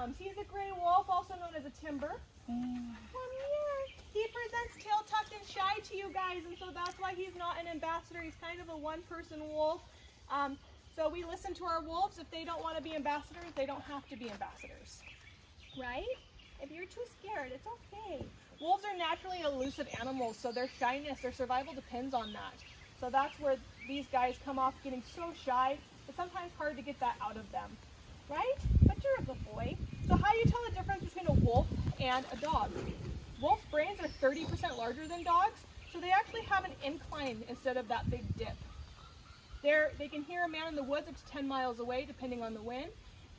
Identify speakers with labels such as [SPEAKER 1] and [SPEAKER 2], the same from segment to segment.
[SPEAKER 1] comes. He's a gray wolf, also known as a timber. Come here. He presents tail tucked and shy to you guys, and so that's why he's not an ambassador. He's kind of a one-person wolf. So we listen to our wolves. If they don't want to be ambassadors, they don't have to be ambassadors, right? If you're too scared, it's okay. Wolves are naturally elusive animals, so their shyness, their survival depends on that. So that's where these guys come off getting so shy. It's sometimes hard to get that out of them, right? But you're a good boy. So how do you tell the difference between a wolf and a dog? Wolf brains are 30% larger than dogs, so they actually have an incline instead of that big dip. They can hear a man in the woods up to 10 miles away, depending on the wind.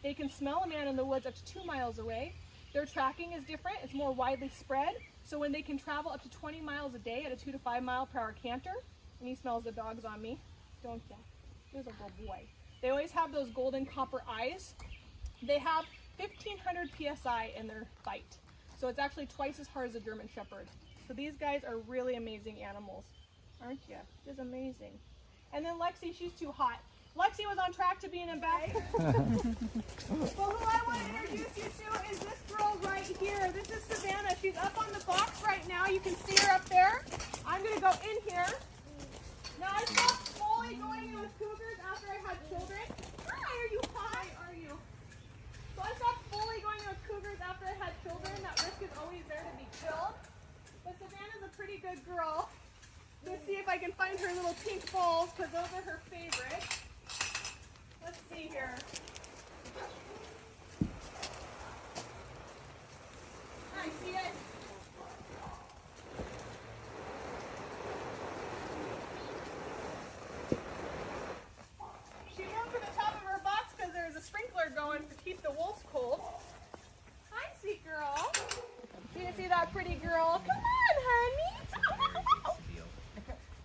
[SPEAKER 1] They can smell a man in the woods up to 2 miles away. Their tracking is different. It's more widely spread. So when they can travel up to 20 miles a day at a 2 to 5 mile per hour canter, and he smells the dogs on me, don't ya? Here's a good boy. They always have those golden copper eyes. They have 1,500 PSI in their bite. So it's actually twice as hard as a German Shepherd. So these guys are really amazing animals, aren't you? It's amazing. And then Lexi, she's too hot. Lexi was on track to be an ambassador. Well, who I want to introduce you to is this girl right here. This is Savannah. She's up on the box right now. You can see her up there. I'm going to go in here. Now, I stopped fully going in with cougars after I had children. Hi, are you hot? How are you? So I stopped fully going in with cougars after I had children. That risk is always there to be killed. But Savannah's a pretty good girl. Let's see if I can find her little pink balls, because those are her favorites. Let's see here. I see it. She moved to the top of her box because there's a sprinkler going to keep the wolves cold. Hi, sweet girl. Do you see that pretty girl? Come on, honey.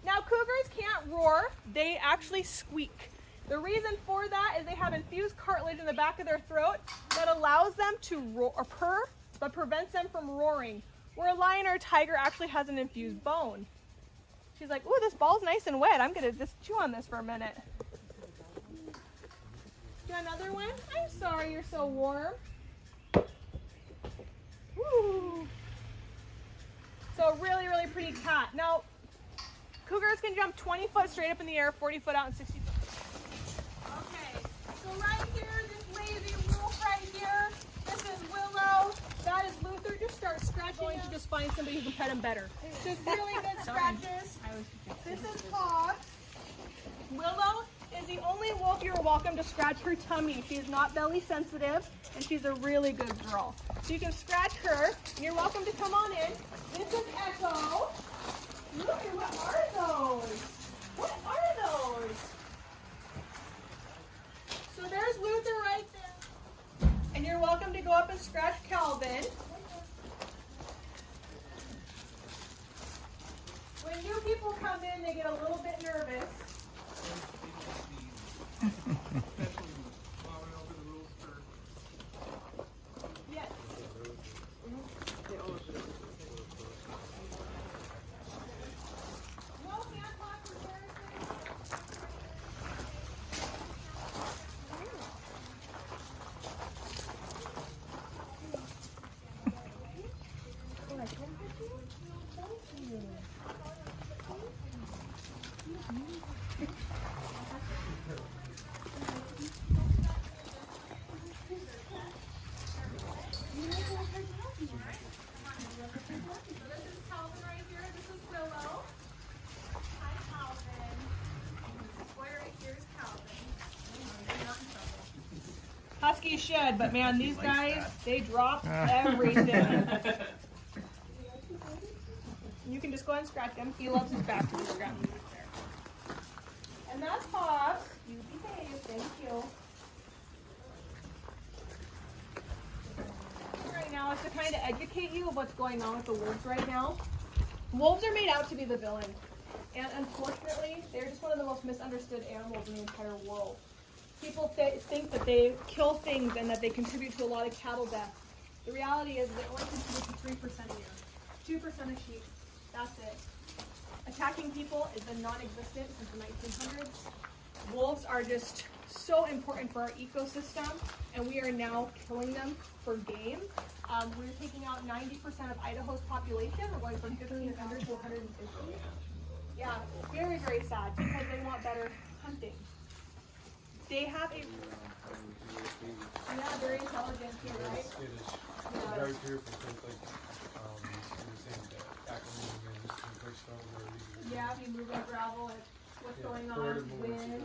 [SPEAKER 1] Now, cougars can't roar. They actually squeak. The reason for that is they have infused cartilage in the back of their throat that allows them to roar or purr, but prevents them from roaring. Where a lion or a tiger actually has an infused bone. She's like, ooh, this ball's nice and wet. I'm gonna just chew on this for a minute. Do another one? I'm sorry you're so warm. Woo. So really, really pretty cat. Now, cougars can jump 20 foot straight up in the air, 40 foot out, and 60 foot. Okay, so right here, this lazy wolf right here, this is Willow, that is Luther. Just start scratching to just find somebody who can pet him better. Just really good scratches. This is Paw. Willow is the only wolf you're welcome to scratch her tummy. She is not belly sensitive, and she's a really good girl. So you can scratch her, and you're welcome to come on in. This is Echo. Look, what are those? What are those? So there's Luther right there. And you're welcome to go up and scratch Calvin. When new people come in, they get a little bit nervous. Yes. Huskies should, but man, these guys, they drop everything. You can just go ahead and scratch him. He loves his back to be scratched back there. And that's Paw. You behave. Thank you. Right now is to kind of educate you of what's going on with the wolves right now. Wolves are made out to be the villain. And unfortunately, they're just one of the most misunderstood animals in the entire world. People think that they kill things and that they contribute to a lot of cattle deaths. The reality is they only contribute to 3% a year. 2% of sheep. That's it. Attacking people has been non-existent since the 1900s. Wolves are just so important for our ecosystem, and we are now killing them for game. We're taking out 90% of Idaho's population. We're going from 1,500 to 150. Yeah, very, very sad because they want better hunting. They have a... Yeah, very intelligent too, right?
[SPEAKER 2] Yeah. Very fearful things like you were saying that acre and just break stones or easy.
[SPEAKER 1] Yeah, if you move in gravel, it's what's going on, wind.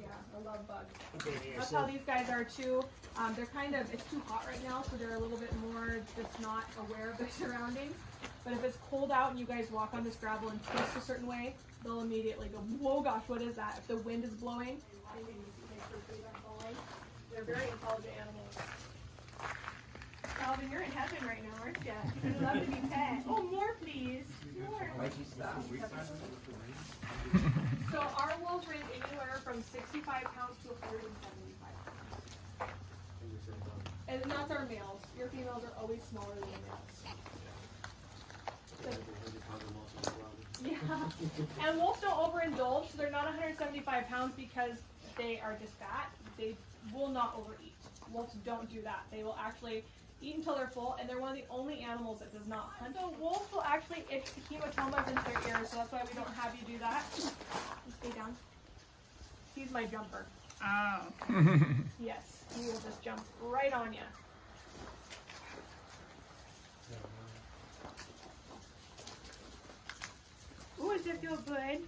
[SPEAKER 1] Yeah, I love bugs. That's how these guys are too. They're kind of, it's too hot right now, so they're a little bit more just not aware of their surroundings. But if it's cold out and you guys walk on this gravel and twist a certain way, they'll immediately go, whoa gosh, what is that? If the wind is blowing, they need to make sure trees aren't falling. They're very intelligent animals. Calvin, you're in heaven right now, aren't you? You'd love to be pet. Oh, more please. More. So our wolves range anywhere from 65 pounds to 175 pounds. And that's our males. Your females are always smaller than your males. Yeah. And wolves don't overindulge, so they're not 175 pounds because they are just fat. They will not overeat. Wolves don't do that. They will actually eat until they're full, and they're one of the only animals that does not hunt. So wolves will actually itch the hematomas into their ears, so that's why we don't have you do that. Stay down. He's my jumper.
[SPEAKER 3] Oh.
[SPEAKER 1] Yes, he will just jump right on you. Ooh, does it feel good?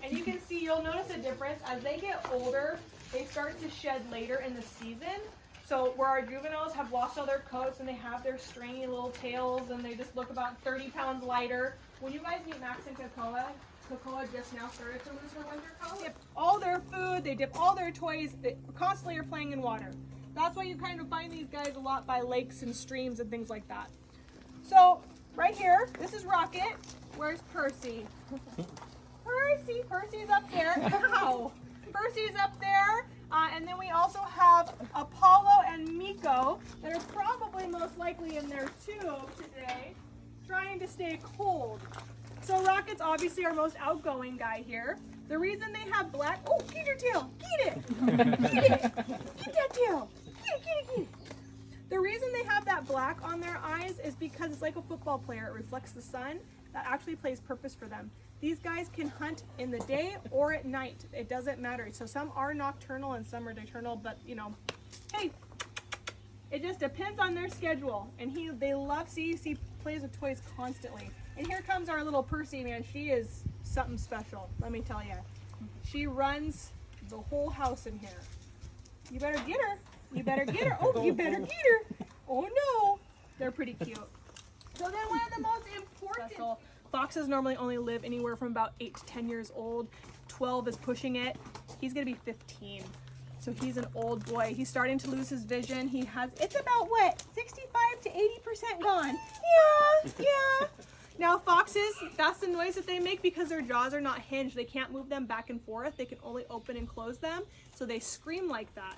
[SPEAKER 1] And you can see, you'll notice a difference. As they get older, they start to shed later in the season. So where our juveniles have lost all their coats and they have their stringy little tails and they just look about 30 pounds lighter. When you guys meet Max and Kakoa, Kakoa just now started to lose her winter coat. They dip all their food, they dip all their toys, they constantly are playing in water. That's why you kind of find these guys a lot by lakes and streams and things like that. So right here, this is Rocket. Where's Percy? Percy's up there. Ow! Percy's up there. And then we also have Apollo and Nico that are probably most likely in their tube today, trying to stay cold. So Rocket's obviously our most outgoing guy here. The reason they have black, oh, get your tail, get it, get it, get that tail, get it. The reason they have that black on their eyes is because it's like a football player. It reflects the sun. That actually plays purpose for them. These guys can hunt in the day or at night. It doesn't matter. So some are nocturnal and some are diurnal, but you know, hey, it just depends on their schedule. And they love CUC, plays with toys constantly. And here comes our little Percy, man. She is something special, let me tell you. She runs the whole house in here. You better get her. You better get her. Oh, you better get her. Oh no. They're pretty cute. So then one of the most important foxes normally only live anywhere from about 8 to 10 years old. 12 is pushing it. He's gonna be 15. So he's an old boy. He's starting to lose his vision. It's about what, 65 to 80% gone. Yeah. Now foxes, that's the noise that they make because their jaws are not hinged. They can't move them back and forth. They can only open and close them. So they scream like that.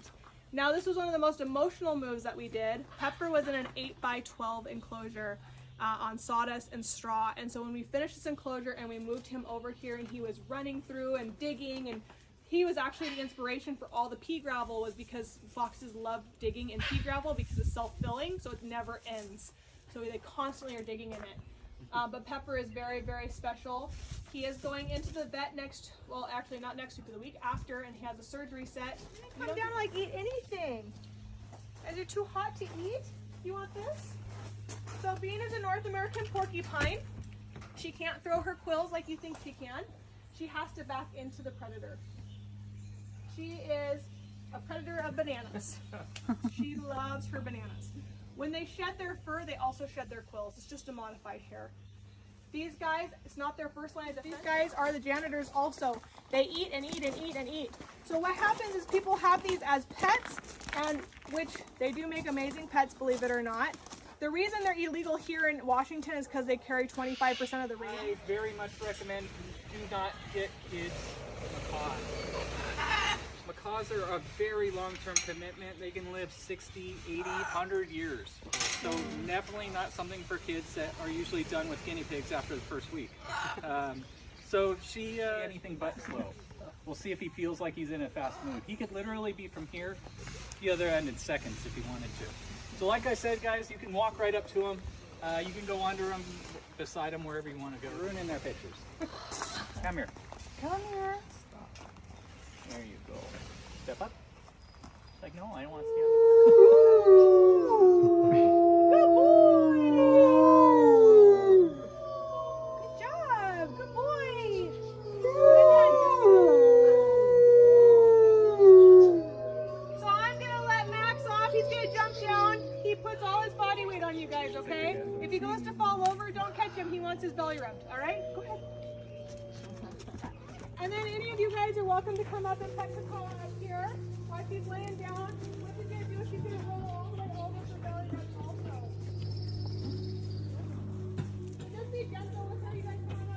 [SPEAKER 1] Now this was one of the most emotional moves that we did. Pepper was in an 8x12 enclosure on sawdust and straw. And so when we finished this enclosure and we moved him over here and he was running through and digging, and he was actually the inspiration for all the pea gravel, was because foxes love digging in pea gravel because it's self-filling, so it never ends. So they constantly are digging in it. But Pepper is very, very special. He is going into the vet well actually not next week, but the week after, and he has a surgery set. Come down and like eat anything. Is it too hot to eat? You want this? So Bean is a North American porcupine. She can't throw her quills like you think she can. She has to back into the predator. She is a predator of bananas. She loves her bananas. When they shed their fur, they also shed their quills. It's just a modified hair. These guys, it's not their first line of defense. These guys are the janitors also. They eat and eat and eat and eat. So what happens is people have these as pets, and which they do make amazing pets, believe it or not. The reason they're illegal here in Washington is because they carry 25% of the rating.
[SPEAKER 4] I very much recommend do not get kids macaws. Macaws are a very long-term commitment. They can live 60, 80, 100 years. So definitely not something for kids that are usually done with guinea pigs after the first week. So she anything but slow. We'll see if he feels like he's in a fast mood. He could literally be from here to the other end in seconds if he wanted to. So like I said, guys, you can walk right up to him. You can go under him, beside him, wherever you want to go. Ruining their pictures. Come here.
[SPEAKER 1] Come here.
[SPEAKER 4] Stop. There you go. Step up. It's like, no, I don't want to stand up.
[SPEAKER 1] Good boy. Good job. Good boy. So I'm going to let Max off. He's going to jump down. He puts all his body weight on you guys, okay? If he goes to fall over, don't catch him. He wants his belly rubbed, all right? Go ahead. And then any of you guys are welcome to come up and pet Kakoa up here while she's laying down. What she's going to do is she's going to roll all the way over for belly rubs also. Just be gentle with her. You guys come on